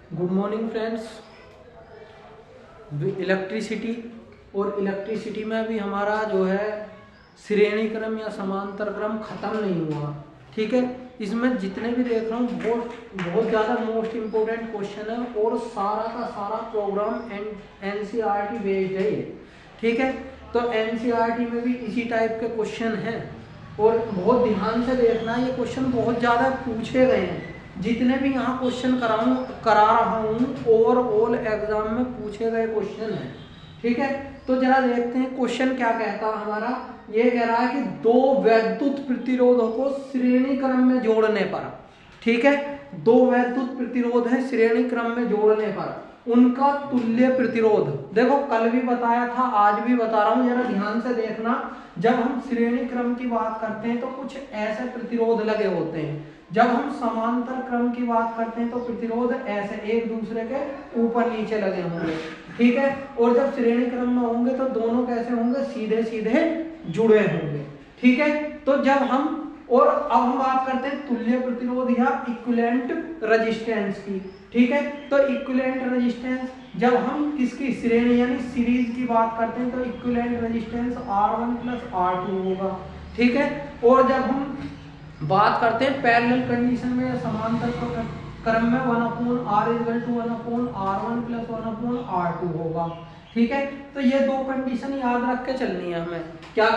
Good morning friends. Electricity और electricity में भी हमारा जो है श्रेणी क्रम या समांतर क्रम खत्म नहीं हुआ। ठीक है, इसमें जितने भी देख रहा हूँ बहुत बहुत ज़्यादा मोस्ट इम्पोर्टेंट क्वेश्चन है और सारा का सारा प्रोग्राम एनसीईआरटी बेस्ड है ये। ठीक है, तो एनसीईआरटी में भी इसी टाइप के क्वेश्चन हैं और बहुत ध्यान से देखना, ये क्वेश्चन बहुत ज़्यादा पूछे गए हैं। जितने भी यहाँ क्वेश्चन करा रहा हूँ ओवरऑल एग्जाम में पूछे गए क्वेश्चन हैं। ठीक है, तो जरा देखते हैं क्वेश्चन क्या कहता है हमारा। ये कह रहा है कि दो वैद्युत प्रतिरोधों को श्रेणी क्रम में जोड़ने पर, ठीक है, दो वैद्युत प्रतिरोध है श्रेणी क्रम में जोड़ने पर उनका तुल्य प्रतिरोध, देखो कल भी बताया था आज भी बता रहा हूं, जरा ध्यान से देखना। जब हम श्रेणी क्रम की बात करते हैं तो कुछ ऐसे प्रतिरोध लगे होते हैं, जब हम समांतर क्रम की बात करते हैं तो प्रतिरोध ऐसे एक दूसरे के ऊपर नीचे लगे होंगे। ठीक है, और जब श्रेणी क्रम में होंगे तो दोनों कैसे होंगे, सीधे सीधे जुड़े होंगे। ठीक है, तो जब हम और अब हम बात करते हैं तुल्य प्रतिरोध या इक्विवेलेंट रेजिस्टेंस की। ठीक है, तो इक्विवेलेंट रेजिस्टेंस जब हम किसकी श्रेणी यानी सीरीज की बात करते हैं तो equivalent resistance R1 plus R2 होगा। ठीक है, और जब हम बात करते हैं पैरेलल कंडीशन में या समांतर क्रम में 1/r equal to 1/r1 plus 1/r2 होगा। ठीक है, तो ये दो कंडीशन याद रख के चलनी है हमें। क्या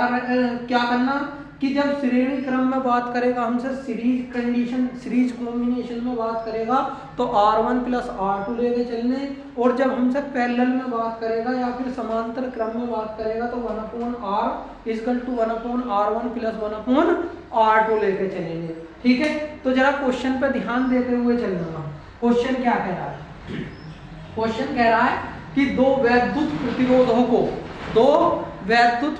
करना कि जब श्रेणी क्रम में बात करेगा हमसे सीरीज कंडीशन सीरीज कॉम्बिनेशन में बात करेगा तो R1 प्लस R2 लेके चलने, और जब हमसे पैरेलल में बात करेगा या फिर समांतर क्रम में बात करेगा तो 1/r equal to 1/r1 plus 1/r2 लेके चलेंगे। ठीक है, तो जरा क्वेश्चन पे ध्यान देते हुए चलना। क्वेश्चन क्या कह रहा है, क्वेश्चन कह रहा है कि दो वैद्युत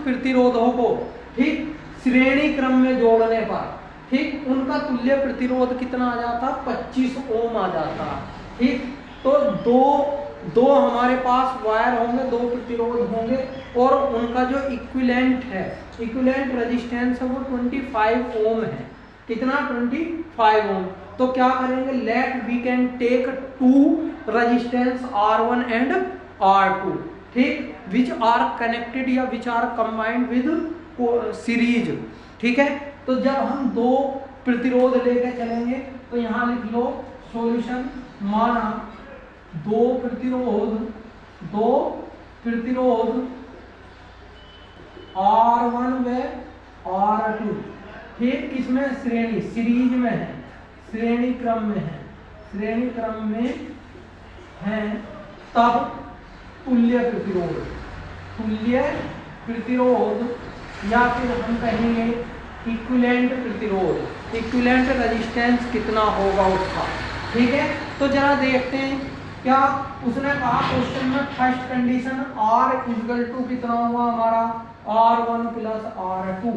प्रतिरोधों को ठीक श्रेणी क्रम में जोड़ने पर ठीक उनका तुल्य प्रतिरोध कितना आ जाता, 25 ओम आ जाता। ठीक, तो दो हमारे पास वायर होंगे, दो प्रतिरोध होंगे और उनका जो इक्विवेलेंट है, इक्विवेलेंट रेजिस्टेंस है वो 25 ओम है। कितना, 25 ओम। तो क्या करेंगे, let we can take two resistance R1 and R2 ठीक, विच आर कनेक्टेड या which are combined with series. ठीक है, तो जब हम दो प्रतिरोध लेके चलेंगे तो यहां लिख लो सॉल्यूशन। माना दो प्रतिरोध R1 व R2 ठीक, इसमें श्रेणी सीरीज में है, श्रेणी क्रम में है, तब तुल्य प्रतिरोध या फिर हम कहेंगे इक्विवेलेंट प्रतिरोध, इक्विवेलेंट रेजिस्टेंस कितना होगा उसका। ठीक है, तो जरा देखते हैं क्या उसने कहा क्वेश्चन में। First condition R equal to कितना हुआ हमारा, R1 प्लस R2।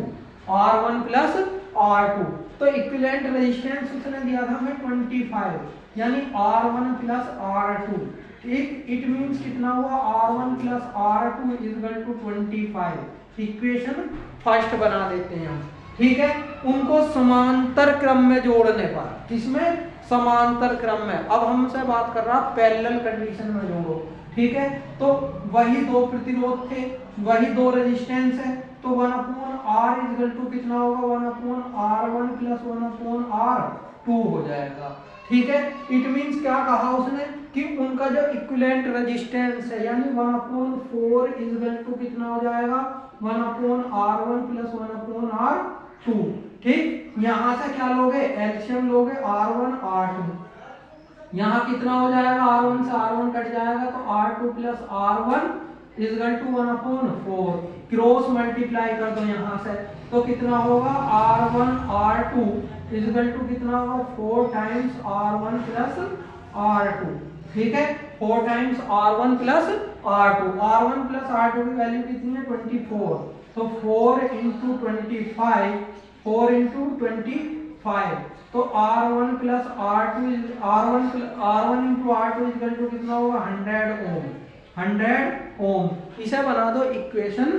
तो इक्विवेलेंट रेजिस्टेंस उसने दिया था हमें 25 यानी R1 प्लस R2। ठीक, इट मींस कितना हुआ, R1 plus R2 equal to 25। Equation first बना देते हैं हम। ठीक है, उनको समांतर क्रम में जोड़ने पर, किसमें, समांतर क्रम में। अब हमसे बात कर रहा पैरेलल कंडीशन में जोड़ो। ठीक है, तो वही दो प्रतिरोध थे, वही दो रेजिस्टेंस है, तो 1/r इक्वल टू कितना होगा, 1/r1 प्लस 1/r2 हो जाएगा। ठीक है, इट मींस क्या कहा उसने कि उनका जो इक्विवेलेंट रेजिस्टेंस है यानी 1/4 इक्वल टू कितना हो जाएगा, 1/r1 प्लस 1/r2। ठीक, यहां से क्या लोगे, एलसीएम लोगे R1 R2, यहां कितना हो जाएगा, R1 से R1 कट जाएगा तो R2 plus R1 equal to 1/4। Cross multiply कर दो यहां से तो कितना होगा, R1 R2 इक्वल टू कितना होगा, 4 टाइम्स R1 प्लस R2। ठीक है, 4 times R1 plus R2। R1 plus R2 की वैल्यू कितनी है, 24। तो 4 इंटू 25, 4 इंटू 25 तो R1 plus R2 R1 into R2 equal to कितना होगा, 100 ओम। 100 ओम। इसे बना दो इक्वेशन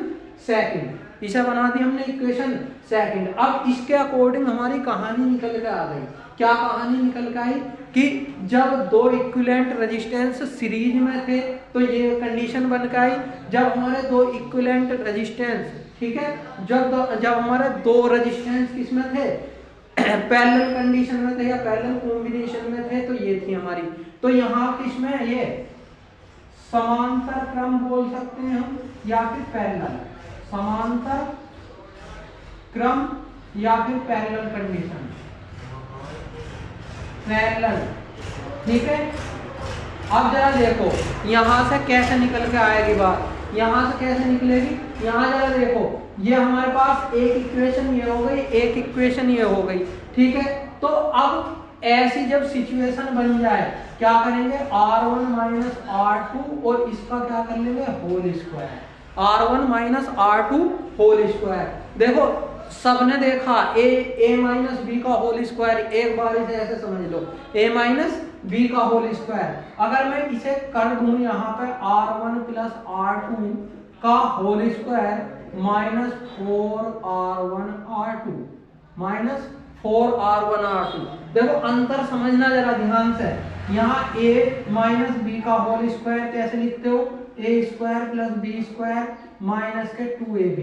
सेकंड, इसे बना दी हमने इक्वेशन सेकंड। अब इसके अकॉर्डिंग हमारी कहानी निकल के आ गई। क्या कहानी निकल के आई कि जब दो इक्विवेलेंट रेजिस्टेंस सीरीज में थे तो ये कंडीशन बन के आई। जब हमारे दो इक्विवेलेंट रेजिस्टेंस, ठीक है, जब हमारे दो रेजिस्टेंस किसमें थे, पैरेलल कंडीशन में थे या पैरेलल कॉम्बिनेशन में थे, तो ये थी हमारी। तो यहाँ किसमें ये समांतर क्रम बोल सकते हैं हम या फिर पैरेलल, समांतर क्रम या फिर पैरेलल कंडीशन, पैरेलल, ठीक है। अब जरा देखो यहां से कैसे निकल के आएगी बात, यहां से कैसे निकलेगी, यहां जरा देखो ये हमारे पास एक इक्वेशन ये हो गई, एक इक्वेशन ये हो गई, ठीक है। तो अब ऐसी जब सिचुएशन बन जाए क्या करेंगे, R1 माइनस R2 और इसका क्या कर लेंगे whole square, R1 minus R2 whole square. देखो सबने देखा a माइनस बी का होल स्क्वायर, एक बार इसे ऐसे समझ लो a माइनस बी का होल स्क्वायर। अगर मैं इसे कर दूं यहाँ पे R1 प्लस R2 का whole square minus 4R1 R2 minus 4R1R2। देखो अंतर समझना जरा ध्यान से, यहाँ a माइनस बी का होल स्क्वायर कैसे लिखते हो, a square plus B square minus के 2ab,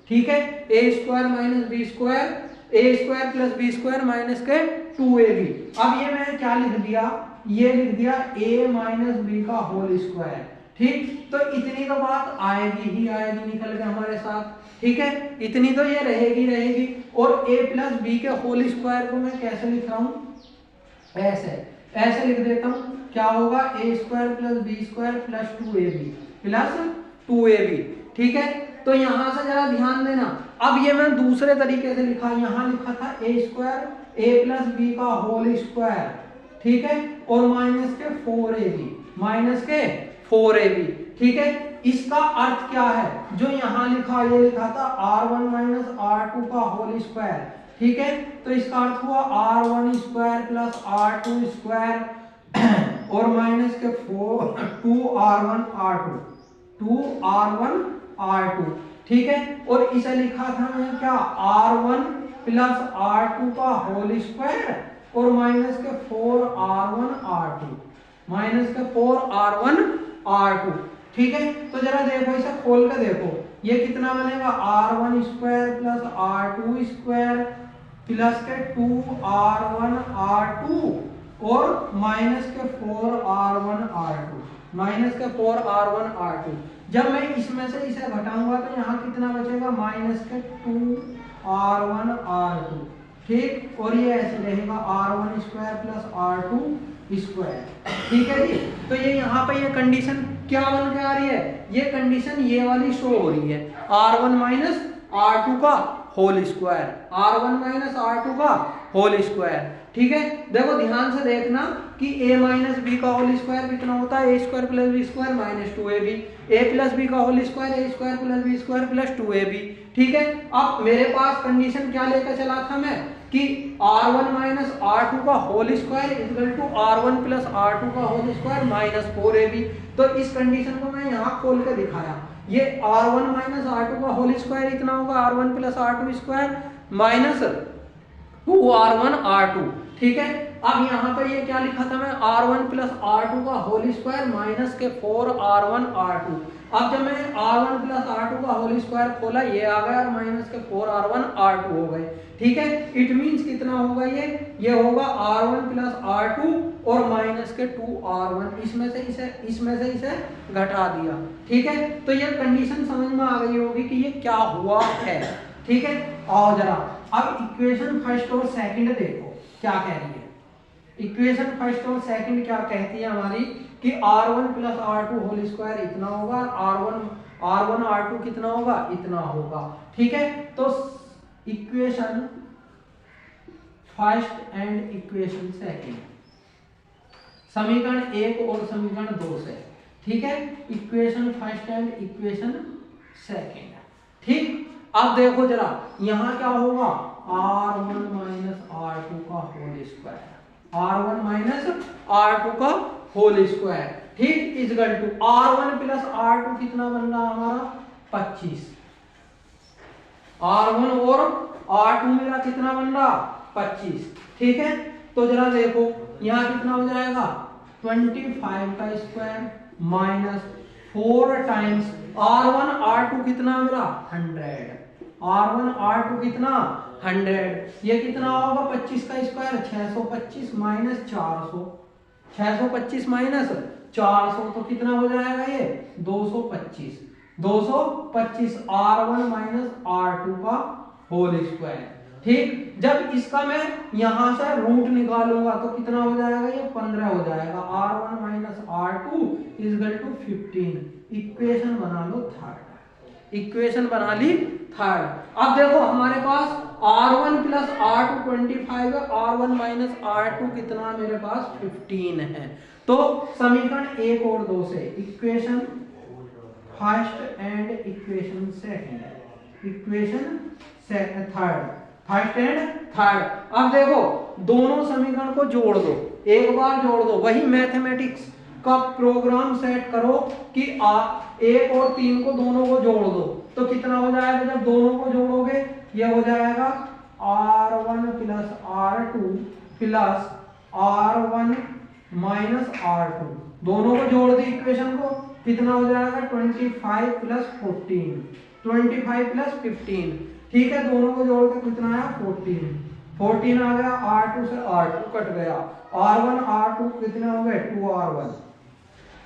ठीक है, a square minus B square, a square plus B square minus के 2ab। अब ये मैंने क्या लिख दिया, ये लिख दिया a माइनस बी का होल स्क्वायर, ठीक। तो इतनी तो बात आएगी ही आएगी निकल के हमारे साथ, ठीक है, इतनी तो ये रहेगी। और a प्लस बी के होल स्क्वायर को मैं कैसे लिख रहा हूँ, ऐसे लिख देता हूँ, क्या होगा a square plus B square plus 2ab, ठीक है। तो यहां से जरा ध्यान देना, अब ये मैं दूसरे तरीके से लिखा, यहां लिखा था a square a plus B का होल स्क्वायर, ठीक है, और माइनस के 4ab, ठीक है। इसका अर्थ क्या है, जो यहां लिखा ये लिखा था R1 माइनस R2 का होल स्क्वायर, ठीक है। तो इसका अर्थ हुआ R1 square plus R2 square और माइनस के 2R1 R2, ठीक है। और इसे लिखा था मैं क्या, R1 प्लस R2 का होल स्क्वायर और माइनस के 4R1R2, ठीक है। तो जरा देखो इसे खोल के देखो, ये कितना बनेगा, R1 square plus R2 square plus के 2R1R2 और माइनस के 4R1R2। जब मैं इसमें से इसे घटाऊंगा तो यहाँ कितना बचेगा, माइनस के 2R1R2, ठीक। और ये ऐसे रहेगा R1 square plus R2 square, ठीक है जी। तो ये यहाँ पे ये कंडीशन क्या बन के आ रही है, ये कंडीशन ये वाली शो हो रही है, R1 माइनस R2 का whole square, R1 minus R2 का होल स्क्वायर, ठीक है। देखो ध्यान से देखना कि a माइनस बी का होल स्क्वायर कितना होता है, a square plus B square minus 2ab, a plus B का whole square a square plus B square plus 2ab, ठीक है। अब मेरे पास कंडीशन क्या लेकर चला था मैं कि R1 माइनस R2 का whole square equal to R1 plus R2 का होल स्क्वायर माइनस 4ab। तो इस कंडीशन को मैं यहाँ खोल कर दिखाया, ये R1 माइनस R2 का होल स्क्वायर इतना होगा R1 plus R2 square minus 2R1R2, ठीक है। अब यहाँ पर ये क्या लिखा था मैं, R1 प्लस R2 का होल स्क्वायर माइनस के 4R1R2। अब जब मैं R1 प्लस R2 का होल स्क्वायर खोला ये आ गया और माइनस के 4R1R2 हो गए, ठीक है। इट मींस कितना होगा ये होगा R1 प्लस R2 और माइनस के 2R1, इसमें से इसे घटा दिया, ठीक है। तो ये कंडीशन समझ में आ गई होगी कि ये क्या हुआ है, ठीक है। आओ जरा अब इक्वेशन फर्स्ट और सेकंड देखो क्या कह रही है। इक्वेशन फर्स्ट और सेकंड क्या कहती है हमारी कि R1 plus R2 whole square इतना होगा, R1 R2 कितना होगा, इतना होगा, ठीक है। तो equation first and equation second, समीकरण 1 और समीकरण 2 से, ठीक है। Equation first and equation second, ठीक। अब देखो जरा यहां क्या होगा, R1 माइनस R2 का whole square, R1 minus R2 का होल स्क्वायर, ठीक, equal to R1 plus R2 कितना बन रहा हमारा 25, R1 और R2 मेरा कितना बन रहा 25, ठीक है। तो जरा देखो यहाँ कितना हो जाएगा 25 का square minus 4 times R1 R2 कितना मेरा 100, R1 R2 कितना 100, ये कितना होगा 25 का स्क्वायर 625 माइनस 400, 625 माइनस 400 तो कितना हो जाएगा ये 225, 225 R1 माइनस R2 का होल स्क्वायर। ठीक, जब इसका मैं यहां से रूट निकालूंगा तो कितना हो जाएगा ये 15 हो जाएगा। R1 minus R2 equal to 15। Equation बना लो थर्ड, इक्वेशन बना ली थर्ड। अब देखो हमारे पास R1 प्लस R2 25 है, R1 माइनस R2 कितना मेरे पास 15 है। तो समीकरण 1 और 2 से equation first and equation second, equation third, first and third. अब देखो दोनों समीकरण को जोड़ दो, एक बार जोड़ दो, वही मैथमेटिक्स का प्रोग्राम सेट करो कि 1 और 3 को दोनों को जोड़ दो तो कितना हो जाएगा। जब दोनों को जोड़ोगे ये हो जाएगा R1 plus R2 plus R1 minus R2, दोनों को जोड़ दी इक्वेशन को, कितना हो जाएगा 25 प्लस 14, 25 प्लस 15। ठीक है, दोनों को जोड़ के कितना आया 14, 14 आ गया। R2 से R2 कट गया, R1 R2 कितने हो गए 2R1,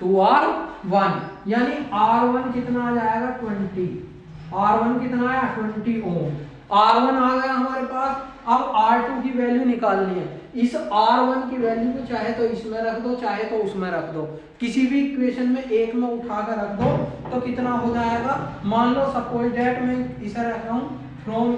2R1 यानी R1 कितना आ जाएगा 20, R1 कितना आया 20 ओम। R1 आ गया हमारे पास। अब R2 की वैल्यू निकालनी है। इस R1 की वैल्यू को चाहे तो इसमें रख दो चाहे तो उसमें रख दो, किसी भी इक्वेशन में एक में उठाकर रख दो तो कितना हो जाएगा। मान लो सपोज दैट मैं इसे रख रहा हूं फ्रॉम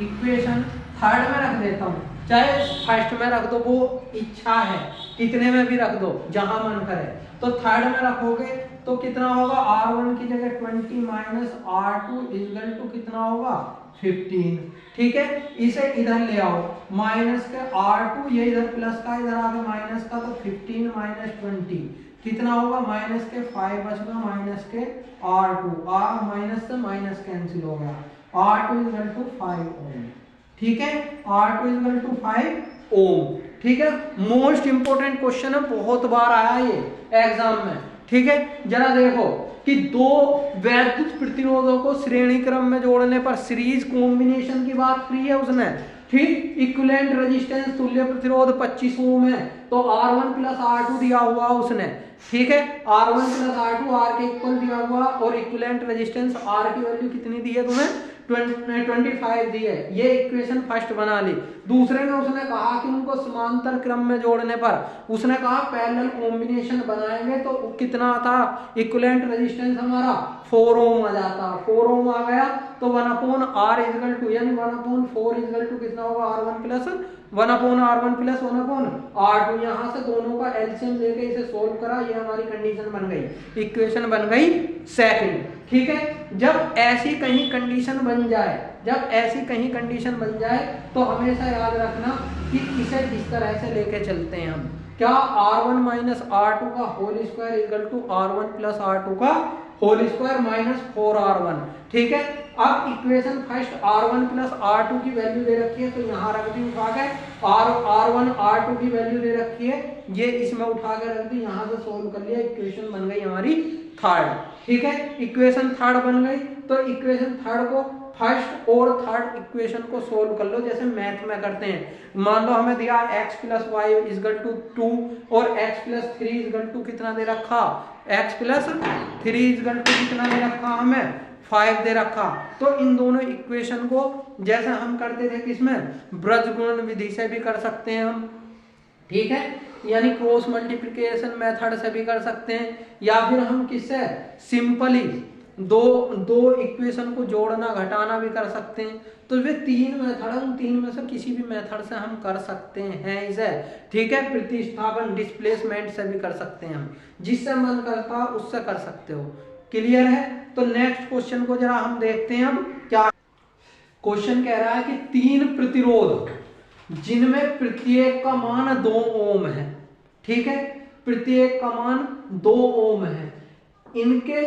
इक्वेशन थर्ड में रख देता हूं, चाहे फर्स्ट में रख दो, वो इच्छा है, कितने में भी रख दो जहां मन करे। तो थर्ड में रखोगे तो कितना होगा R1 की जगह 20 माइनस R2 इक्वल टू कितना होगा 15। ठीक है, इसे इधर ले आओ, माइनस के R2 ये इधर प्लस का इधर आ गया माइनस का, तो 15 माइनस 20 कितना होगा माइनस के 5 बच गया माइनस के R2, R माइनस से माइनस कैंसिल हो गया, R2 इक्वल टू 5 ओम। ठीक है, R2 इक्वल टू 5 ओम। ठीक है, मोस्ट इंपोर्टेंट क्वेश्चन है, बहुत बार आया ये एग्जाम में। ठीक है, जरा देखो कि दो वैद्युत प्रतिरोधों को श्रेणी क्रम में जोड़ने पर सीरीज कॉम्बिनेशन की बात की है उसने। ठीक, इक्विवेलेंट रेजिस्टेंस तुल्य प्रतिरोध 25 ओम है, तो R1 प्लस R2 दिया हुआ उसने। ठीक है, R1 प्लस R2 R के इक्वल दिया हुआ और इक्विवेलेंट रेजिस्टेंस R की वैल्यू कितनी दी है तुम्हें 25 दी है। ये इक्वेशन फर्स्ट बना ली। दूसरे में उसने कहा कि उनको समांतर क्रम में जोड़ने पर उसने कहा पैरेलल कॉम्बिनेशन बनाएंगे तो कितना आता इक्विवेलेंट रेजिस्टेंस हमारा 4 ओम आ जाता, 4 ओम आ गया तो 1/R इक्वल टू यानी 1/4 इक्वल टू कितना होगा R1 plus 1/R1 plus 1/R2। यहाँ से दोनों का एलसीएम लेके इसे सोल्व करा, ये हमारी कंडीशन बन गई, इक्वेशन बन गई सेकंड। ठीक है, जब ऐसी कहीं कंडीशन बन जाए, जब ऐसी कहीं कंडीशन बन जाए तो हमेशा याद रखना कि इसे इस तरह से लेके चलते हैं हम, क्या R1 माइनस R2 का whole square equal to R1 plus R2 का होल स्क्वायर माइनस 4R1। ठीक है, अब equation first R1 plus R2 की वैल्यू दे रखी है तो यहाँ रख दी उठा के, R1 R2 की वैल्यू दे रखी है, ये इसमें उठा के रख दी, यहाँ से सोल्व कर लिया, इक्वेशन बन गई हमारी थर्ड। ठीक है, इक्वेशन थर्ड बन गई तो इक्वेशन थर्ड को फर्स्ट और थर्ड इक्वेशन को सोल्व कर लो जैसे मैथ में करते हैं। मान लो हमें दिया x plus Y equal to 2 और x प्लस 3 इक्वल टू कितना दे रखा, x प्लस 3 इक्वल टू कितना दे रखा हमें 5 दे रखा। तो इन दोनों इक्वेशन को जैसे हम करते थे किसमें ब्रजगुणन विधि से भी कर सकते हैं हम। ठीक है, यानी क्रॉस मल्टीप्लिकेशन मेथड से भी कर सकते हैं, या फिर हम किससे सिंपली दो इक्वेशन को जोड़ना घटाना भी कर सकते हैं। तो वे 3 मेथड है, उन 3 में से किसी भी मेथड से हम कर सकते हैं इसे। ठीक है, प्रतिस्थापन डिस्प्लेसमेंट से भी कर सकते हैं हम, जिससे मन करता उससे कर सकते हो। क्लियर है? तो नेक्स्ट क्वेश्चन को जरा हम देखते हैं। हम क्या क्वेश्चन कह रहा है कि 3 प्रतिरोध जिनमें प्रत्येक का मान 2 ओम है। ठीक है, प्रत्येक का मान 2 ओम है, इनके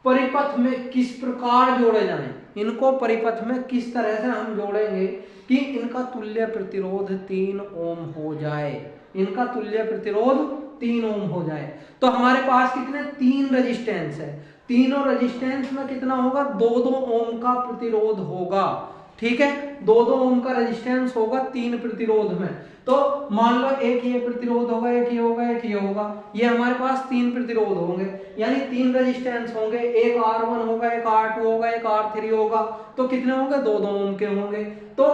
परिपथ में किस प्रकार जोड़े जाएं, इनको परिपथ में किस तरह से हम जोड़ेंगे कि इनका तुल्य प्रतिरोध 3 ओम हो जाए, इनका तुल्य प्रतिरोध 3 ओम हो जाए। तो हमारे पास कितने 3 रेजिस्टेंस है, तीनों रेजिस्टेंस में कितना होगा 2-2 ओम का प्रतिरोध होगा, ठीक है, 2-2 ओम का रेजिस्टेंस होगा 3 प्रतिरोध में। तो मान लो एक ये प्रतिरोध होगा, एक ये होगा, एक ये होगा, ये हमारे पास 3 प्रतिरोध होंगे, यानी 3 रेजिस्टेंस होंगे, एक R1 होगा, एक R2 होगा, एक R3 होगा, तो कितने होंगे 2-2 ओम के होंगे। तो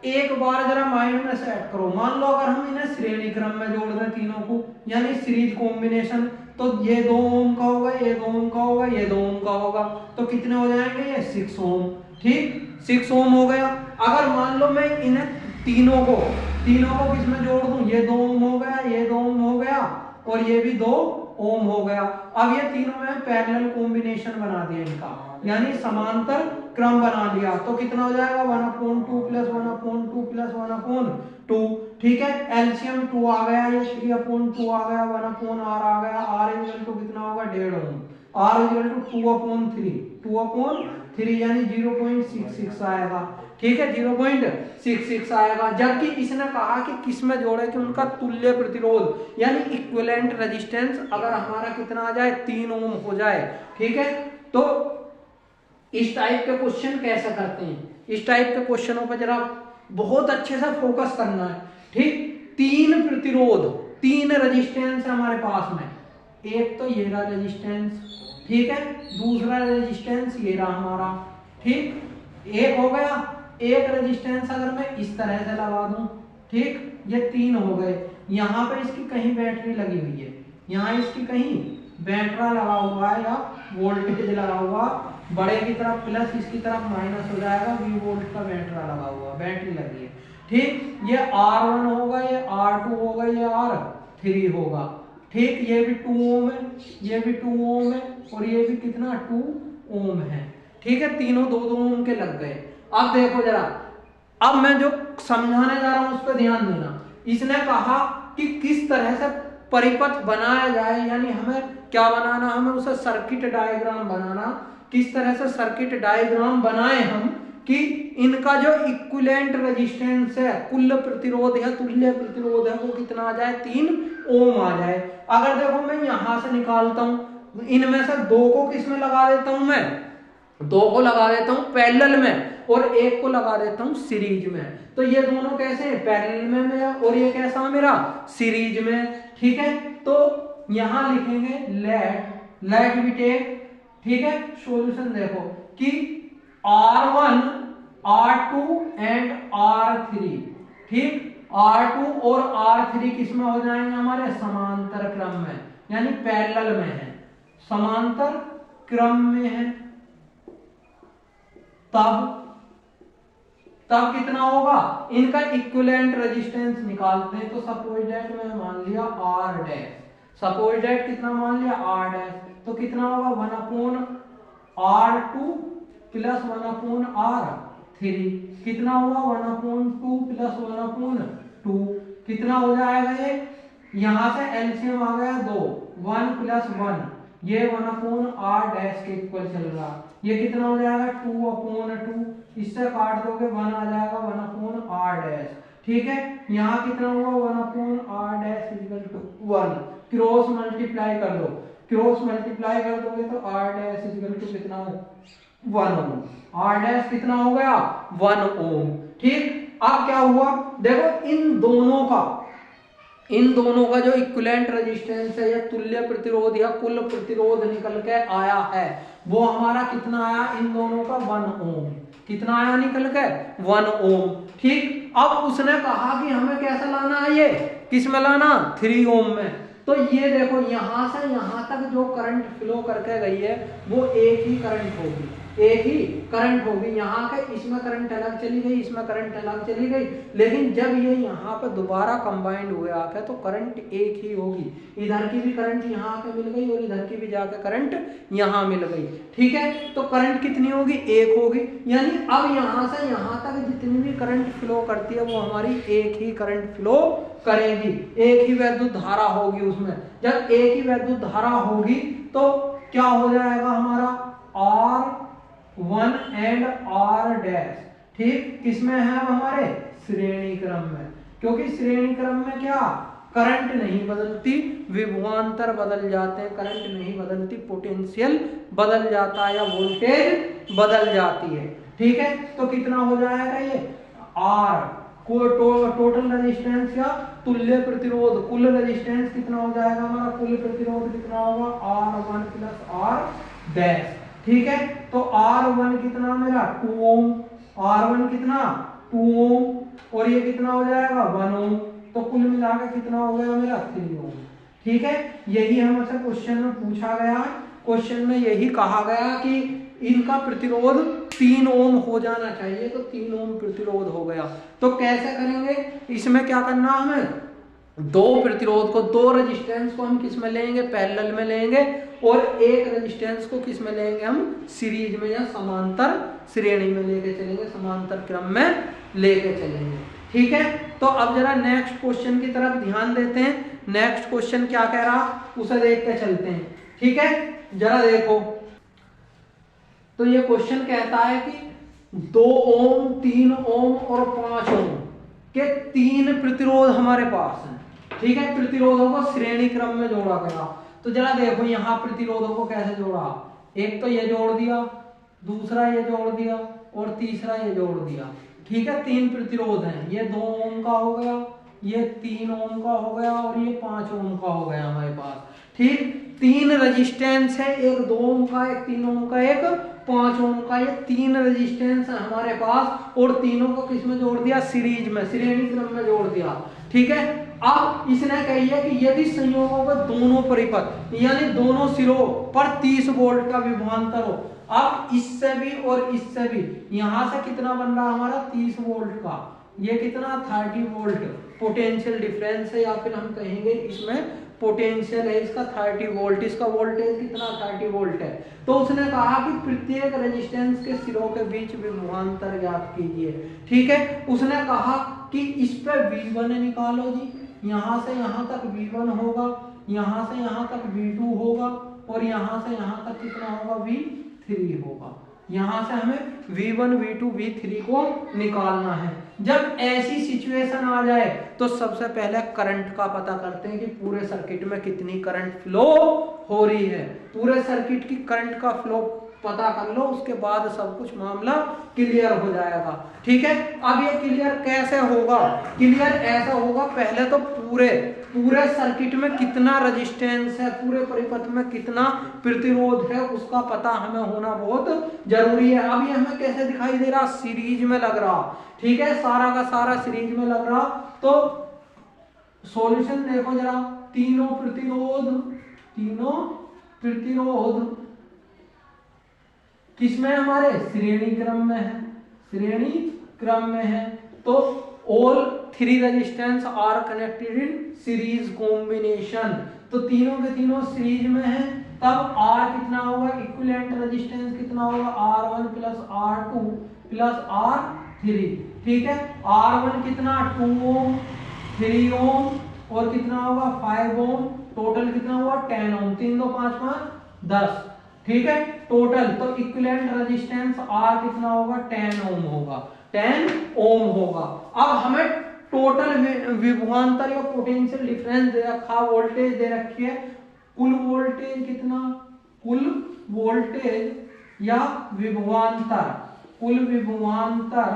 एक बार जरा माइंड में सेट करो, मान लो अगर हम इन्हें श्रेणी क्रम में जोड़ दें तीनों को, यानी सीरीज कॉम्बिनेशन, तो ये 2 ओम का होगा, ये 2 ओम का होगा, ये 2 ओम का होगा, तो कितने हो जाएंगे ये 6 ओम, ठीक, 6 ओम हो गया। अगर मान लो मैं इन्हें तीनों को किसमें जोड़ दूं, ये 2 ओम हो गया, ये 2 ओम हो गया और ये भी 2 ओम हो गया। अब ये तीनों में पैरेलल कॉम्बिनेशन बना दिया इनका, यानी समांतर क्रम बना लिया, तो कितना हो जाएगा 1/2 प्लस 1/2 प्लस 1/2, ठीक है, एलसीएम 2 आ गया, ये 3/2 आ गया, 1/r आ गया, r इक्वल टू कितना होगा 1.5 ओम, r इक्वल टू 2/3 यानी 0.66 आएगा, ठीक है, 0.66 आएगा। जबकि इसने कहा कि किस में जोड़े कि उनका तुल्य प्रतिरोध यानी इक्विवेलेंट रेजिस्टेंस अगर हमारा कितना आ जाए 3 ओम हो जाए, ठीक है। तो इस टाइप के क्वेश्चन कैसे करते हैं, इस टाइप के क्वेश्चनों पर जरा बहुत अच्छे से फोकस करना है, ठीक। 3 प्रतिरोध 3 रेजिस्टेंस है हमारे पास में, एक तो ये रहा रेजिस्टेंस, ठीक है, दूसरा रेजिस्टेंस ये रहा हमारा, ठीक, एक हो गया। एक रेजिस्टेंस अगर मैं इस तरह से लगा दूं, ठीक, ये 3 हो गए, यहाँ पे इसकी कहीं बैटरी लगी हुई है, यहाँ इसकी कहीं बैटरा लगा हुआ है या वोल्टेज लगा हुआ, बड़े की तरफ प्लस इसकी तरफ माइनस हो जाएगा, V वोल्ट का बैटरा लगा हुआ, बैटरी लगी है, ठीक। ये R1 होगा, ये R2 होगा, ये R3 होगा, ठीक, ये भी 2 ओम है, ये भी 2 ओम है और ये भी कितना 2 ओम है, ठीक है, तीनों 2-2 ओम के लग गए। अब देखो जरा, अब मैं जो समझाने जा रहा हूं उस पर ध्यान देना। इसने कहा कि किस तरह से परिपथ बनाया जाए, यानी हमें क्या बनाना, हमें उसे सर्किट डायग्राम बनाना, किस तरह से सर्किट डायग्राम बनाए हम कि इनका जो इक्विवेलेंट रेजिस्टेंस है, कुल प्रतिरोध या तुल्य प्रतिरोध है, वो कितना आ जाए 3 ओम आ जाए। अगर देखो मैं यहां से निकालता हूं, इनमें से 2 को किसमें लगा देता हूं, मैं 2 को लगा देता हूं पैरेलल में और 1 को लगा देता हूं सीरीज में, तो ये दोनों कैसे हैं पैरेलल में मेरा, और ये कैसा मेरा सीरीज में, ठीक है। तो यहां लिखेंगे लेट वी टेक, ठीक है, सॉल्यूशन देखो कि R1 R2 एंड R3, ठीक, R2 और R3 किसमें हो जाएंगे हमारे समांतर क्रम में, यानी पैरेलल में है, समांतर क्रम में है, तब कितना होगा, इनका इक्विवेलेंट रेजिस्टेंस निकालते हैं। तो सपोज दैट मैं मान लिया R डैश, सपोज दैट कितना मान लिया R डैश, तो कितना होगा 1/R2 प्लस 1/R3, कितना हुआ 1/2 प्लस 1/2, कितना हो जाएगा ये, यहां से एलसीएम आ गया 2, 1 प्लस 1, ये 1/R डैश के इक्वल चल रहा, ये कितना हो जाएगा 2/2, इससे काट दोगे 1 आ जाएगा 1/R डैश, ठीक है। यहाँ कितना हुआ 1/R dash equal to 1, cross multiply कर दो, क्रॉस मल्टीप्लाई कर दोगे तो R डैश इक्वल टू कितना हो 1 ओम, R डैश कितना हो गया 1 ओम, ठीक। अब क्या हुआ देखो, इन दोनों का जो इक्विवेलेंट रेजिस्टेंस है या तुल्य प्रतिरोध या कुल प्रतिरोध निकल के आया है, वो हमारा कितना आया, इन दोनों का 1 ओम, कितना आया निकल के 1 ओम, ठीक। अब उसने कहा कि हमें कैसा लाना है, ये किस में लाना 3 ओम में, तो ये देखो यहां से यहां तक जो करंट फ्लो करके गई है वो एक ही करंट होगी, एक ही करंट होगी, यहाँ के इसमें करंट अलग चली गई, इसमें करंट अलग चली गई, लेकिन जब ये यहाँ पे दोबारा कंबाइंड हुए आके तो करंट एक ही होगी, इधर की भी करंट यहाँ आके मिल गई और इधर की भी जाके करंट यहाँ मिल गई, ठीक है। तो करंट कितनी होगी, एक होगी, यानी अब यहाँ से यहाँ तक जितनी भी करंट फ्लो करती है वो हमारी एक ही करंट फ्लो करेगी, एक ही वैद्युत धारा होगी उसमें। जब एक ही वैद्युत धारा होगी तो क्या हो जाएगा हमारा R1 एंड R डैश, ठीक, किसमें है हमारे श्रेणी क्रम में, क्योंकि श्रेणी क्रम में क्या करंट नहीं बदलती, विभवांतर बदल जाते हैं, करंट नहीं बदलती, पोटेंशियल बदल जाता है या वोल्टेज बदल जाती है। ठीक है, तो कितना हो जाएगा ये आर को टोटल रेजिस्टेंस या तुल्य प्रतिरोध, कुल रेजिस्टेंस कितना हो जाएगा हमारा, कुल प्रतिरोध कितना होगा R1 प्लस R डैश। ठीक है, तो R1 कितना मेरा 2 ओम, R1 कितना 2 ओम और ये कितना हो जाएगा 1 ओम, तो कुल मिलाकर कितना हो गया मेरा 3 ओम। ठीक है, यही हमसे क्वेश्चन में पूछा गया है, क्वेश्चन में यही कहा गया कि इनका प्रतिरोध 3 ओम हो जाना चाहिए, तो 3 ओम प्रतिरोध हो गया। तो कैसे करेंगे, इसमें क्या करना हमें, दो प्रतिरोध को, दो रेजिस्टेंस को हम किस में लेंगे, पैरेलल में लेंगे, और एक रेजिस्टेंस को किस में लेंगे हम, सीरीज में या समांतर श्रेणी में लेके चलेंगे, समांतर क्रम में लेके चलेंगे। ठीक है, तो अब जरा नेक्स्ट क्वेश्चन की तरफ ध्यान देते हैं, नेक्स्ट क्वेश्चन क्या कह रहा उसे देख के चलते हैं। ठीक है, जरा देखो, तो ये क्वेश्चन कहता है कि 2 ओम 3 ओम और 5 ओम के 3 प्रतिरोध हमारे पास हैं। ठीक है, प्रतिरोधों को श्रेणी क्रम में जोड़ा गया। तो जरा देखो यहाँ प्रतिरोधों को कैसे जोड़ा, एक तो ये जोड़ दिया, दूसरा ये जोड़ दिया और तीसरा ये जोड़ दिया। ठीक है, 3 प्रतिरोध हैं, ये 2 ओम का हो गया, ये 3 ओम का हो गया और ये 5 ओम का हो गया हमारे पास। ठीक, 3 रेजिस्टेंस है, एक 2 ओम का, एक 3 ओम का, एक 5 ओम का, ये 3 रेजिस्टेंस है हमारे पास, और तीनों को किस में जोड़ दिया, सीरीज में, श्रेणी क्रम में जोड़ दिया। ठीक है, अब इसने कही है कि यदि संयोगों के दोनों परिपथ यानी दोनों सिरों पर 30 वोल्ट का विभवांतर हो, अब इससे भी और इससे भी, यहां से कितना बन रहा हमारा 30 वोल्ट का, ये कितना 30 वोल्ट पोटेंशियल डिफरेंस है, या फिर हम कहेंगे इसमें पोटेंशियल है इसका 30 वोल्ट, इसका वोल्टेज कितना 30 वोल्ट है। तो उसने कहा कि प्रत्येक रेजिस्टेंस के सिरों के बीच विभवांतर ज्ञात कीजिए। ठीक है, उसने कहा कि इस पे V1 निकालो जी, यहां से यहां तक V1 होगा, यहां से यहां तक V2 होगा, और यहां से यहां तक कितना होगा V3 होगा। यहां से हमें V1 V2 V3 को निकालना है। जब ऐसी सिचुएशन आ जाए तो सबसे पहले करंट का पता करते हैं कि पूरे सर्किट में कितनी करंट फ्लो हो रही है, पूरे सर्किट की करंट का फ्लो पता कर लो, उसके बाद सब कुछ मामला क्लियर हो जाएगा। ठीक है, अब ये क्लियर कैसे होगा, क्लियर ऐसा होगा, पहले तो पूरे सर्किट में कितना रेजिस्टेंस है, पूरे परिपथ में कितना प्रतिरोध है, उसका पता हमें होना बहुत जरूरी है। अब ये हमें कैसे दिखाई दे रहा, सीरीज में लग रहा। ठीक है, सारा का सारा सीरीज में लग रहा। तो सॉल्यूशन देखो जरा, तीनों प्रतिरोध किसमें हमारे श्रेणी क्रम में है, श्रेणी क्रम में है। तो all 3 resistance R connected in series combination, तो तीनों के तीनों सीरीज में है, तब R कितना होगा, इक्विवेलेंट रेजिस्टेंस कितना होगा, R1 plus R2 plus R3। ठीक है, R1 कितना 2 ओम, 3 ओम और कितना होगा 5 ओम, टोटल कितना हुआ 10 ओम, 3 2 5 5 10। ठीक है, टोटल, तो इक्विवेलेंट रेजिस्टेंस R कितना होगा 10 ओम होगा, 10 ओम होगा। अब हमें टोटल विभवांतर या पोटेंशियल डिफरेंस दे रखा, वोल्टेज दे रखी है, कुल वोल्टेज कितना, कुल वोल्टेज या विभवांतर, कुल विभवांतर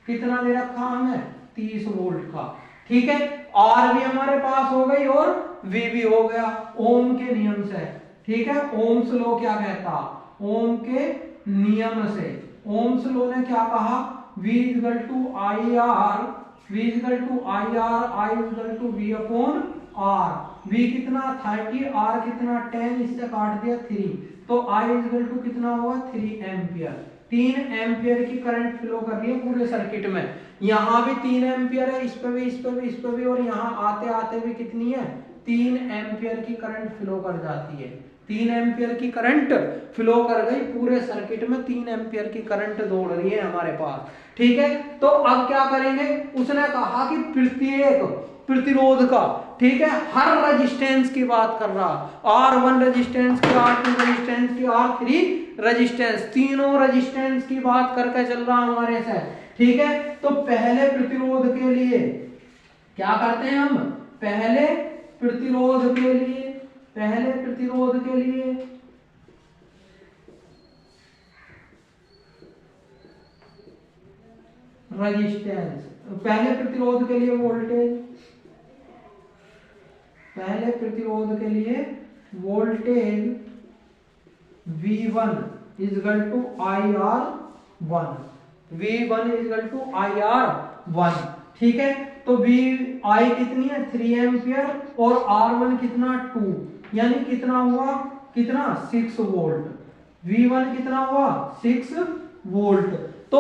कितना दे रखा हमें 30 वोल्ट का। ठीक है, R भी हमारे पास हो गई और V भी हो गया ओम के नियम से। ठीक है, ओम्स लॉ क्या कहता, ओम के नियम से, ओम्स लॉ ने क्या कहा, V equal to I R, V equal to I R, I equal to V upon R। V कितना 30, R कितना 10, इससे काट दिया 3, तो I इक्वल टू कितना होगा 3 एम्पियर। 3 एम्पियर की करंट फ्लो कर रही है पूरे सर्किट में, यहाँ भी 3 एम्पियर है, इस पे भी, इस पे भी, इस पे भी, और यहाँ आते आते भी कितनी है 3 एम्पियर की करंट फ्लो कर जाती है। 3 एम्पियर की करंट फ्लो कर गई पूरे सर्किट में, 3 एम्पियर की करंट दौड़ रही है हमारे पास। ठीक है, तो अब क्या करेंगे, उसने कहा कि प्रत्येक प्रतिरोध का, ठीक है, हर रेजिस्टेंस की बात कर रहा, R1 रेजिस्टेंस की, R2 रेजिस्टेंस की, R3 रेजिस्टेंस, तीनों रेजिस्टेंस की बात करके चल रहा हमारे से। ठीक है। तो पहले प्रतिरोध के लिए क्या करते हैं हम, पहले प्रतिरोध के लिए रेजिस्टेंस, पहले प्रतिरोध के लिए वोल्टेज, पहले प्रतिरोध के लिए voltage V1 equal to IR1, V1 equal to IR1, ठीक है। तो I कितनी है 3 एम्पियर और R1 कितना 2, यानी कितना हुआ, कितना 6 वोल्ट, V1 कितना हुआ 6 वोल्ट। तो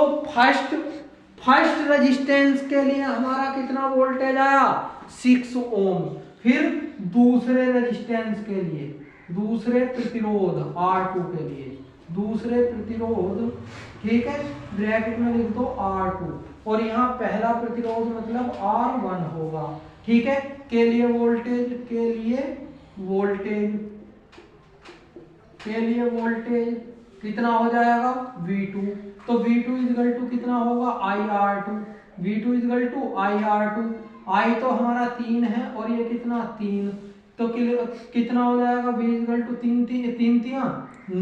फर्स्ट रेजिस्टेंस के लिए हमारा कितना वोल्टेज आया 6 ओम। फिर दूसरे रेजिस्टेंस के लिए, दूसरे प्रतिरोध R2 के लिए, दूसरे प्रतिरोध, ठीक है, ब्रैकेट में लिख दो R2 और यहाँ पहला प्रतिरोध मतलब R1 होगा, ठीक है। के लिए वोल्टेज कितना हो जाएगा V2, तो V2 इजगल टू कितना होगा IR2, V2 is equal to IR2, I तो हमारा 3 है और ये कितना 3, तो कितना हो जाएगा V equal to 3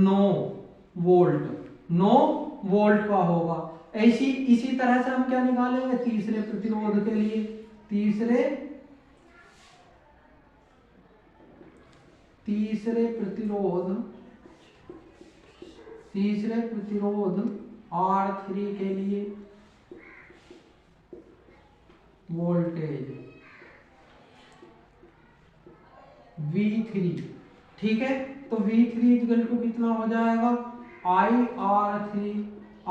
9 volt, 9 volt का होगा। इसी तरह से हम क्या निकालेंगे तीसरे प्रतिरोध के लिए, तीसरे प्रतिरोध R3 के लिए वोल्टेज V3, ठीक है। तो V3 इक्वल टू कितना हो जाएगा IR3,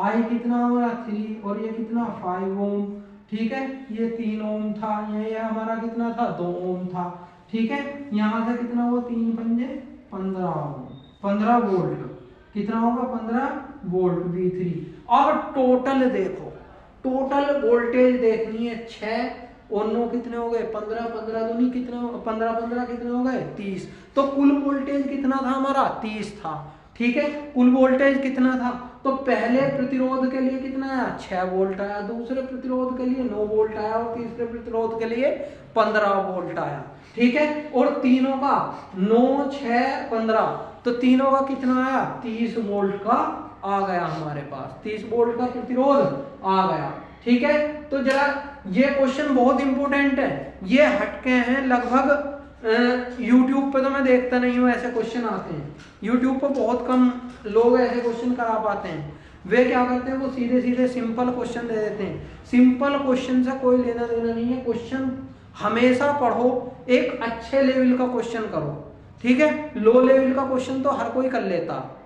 I कितना हमारा 3 और ये कितना 5 ओम, ठीक है। ये 3 ओम था, ये हमारा कितना था 2 ओम था, ठीक है। यहाँ से कितना हुआ 3 पंजे 15 ओम, 15 वोल्ट, कितना होगा 15 वोल्ट V3। अब टोटल देखो, टोटल वोल्टेज देखनी है 6 और 9 कितने हो गए 15, 15 दूनी कितने, 15 15 कितने हो गए 30। तो कुल वोल्टेज कितना था हमारा 30 था, ठीक है। कुल वोल्टेज कितना था, तो पहले प्रतिरोध के लिए कितना आया 6 वोल्ट आया, दूसरे प्रतिरोध के लिए 9 वोल्ट आया और तीसरे प्रतिरोध के लिए 15 वोल्ट आया, ठीक है। और तीनों का 9 6 15, तो तीनों का कितना आया 30 वोल्ट का आ गया हमारे पास, 30 वोल्ट का प्रतिरोध आ गया, ठीक है। तो जरा ये क्वेश्चन बहुत इंपॉर्टेंट है, ये हटके हैं लगभग YouTube पे तो मैं देखता नहीं हूँ ऐसे क्वेश्चन आते हैं, YouTube पे बहुत कम लोग ऐसे क्वेश्चन करा पाते हैं। वे क्या करते हैं, वो सीधे सीधे सिंपल क्वेश्चन दे देते हैं। सिंपल क्वेश्चन से कोई लेना देना नहीं है, क्वेश्चन हमेशा पढ़ो, एक अच्छे लेवल का क्वेश्चन करो, ठीक है। लो लेवल का क्वेश्चन तो हर कोई कर लेता,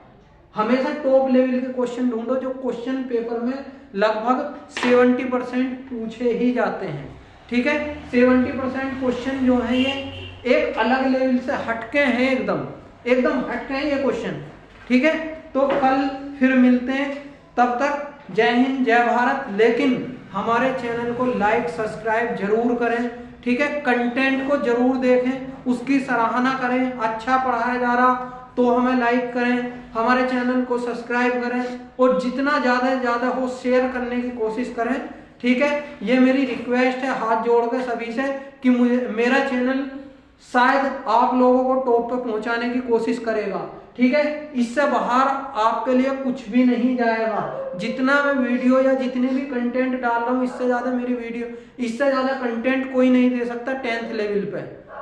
हमेशा टॉप लेवल के क्वेश्चन ढूंढो जो क्वेश्चन पेपर में लगभग 70% पूछे ही जाते हैं, ठीक है। 70% क्वेश्चन जो है ये एक अलग लेवल से हटके हैं, एकदम हटके हैं ये क्वेश्चन, ठीक है। तो कल फिर मिलते हैं, तब तक जय हिंद जय भारत। लेकिन हमारे चैनल को लाइक सब्सक्राइब जरूर करें, ठीक है। कंटेंट को जरूर देखें, उसकी सराहना करें, अच्छा पढ़ाया जा रहा तो हमें लाइक करें, हमारे चैनल को सब्सक्राइब करें और जितना ज़्यादा से ज़्यादा हो शेयर करने की कोशिश करें, ठीक है। ये मेरी रिक्वेस्ट है हाथ जोड़ के सभी से कि मेरा चैनल शायद आप लोगों को टॉप पे पहुंचाने की कोशिश करेगा, ठीक है। इससे बाहर आपके लिए कुछ भी नहीं जाएगा। जितना मैं वीडियो या जितने भी कंटेंट डाल रहा हूँ, इससे ज़्यादा मेरी वीडियो, इससे ज़्यादा कंटेंट कोई नहीं दे सकता 10th लेवल पे,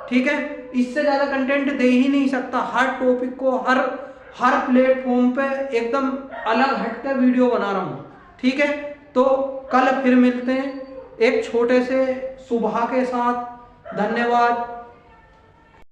ठीक है। इससे ज़्यादा कंटेंट दे ही नहीं सकता। हर टॉपिक को हर प्लेटफॉर्म पे एकदम अलग हटकर वीडियो बना रहा हूँ, ठीक है। तो कल फिर मिलते हैं एक छोटे से सुबह के साथ। धन्यवाद।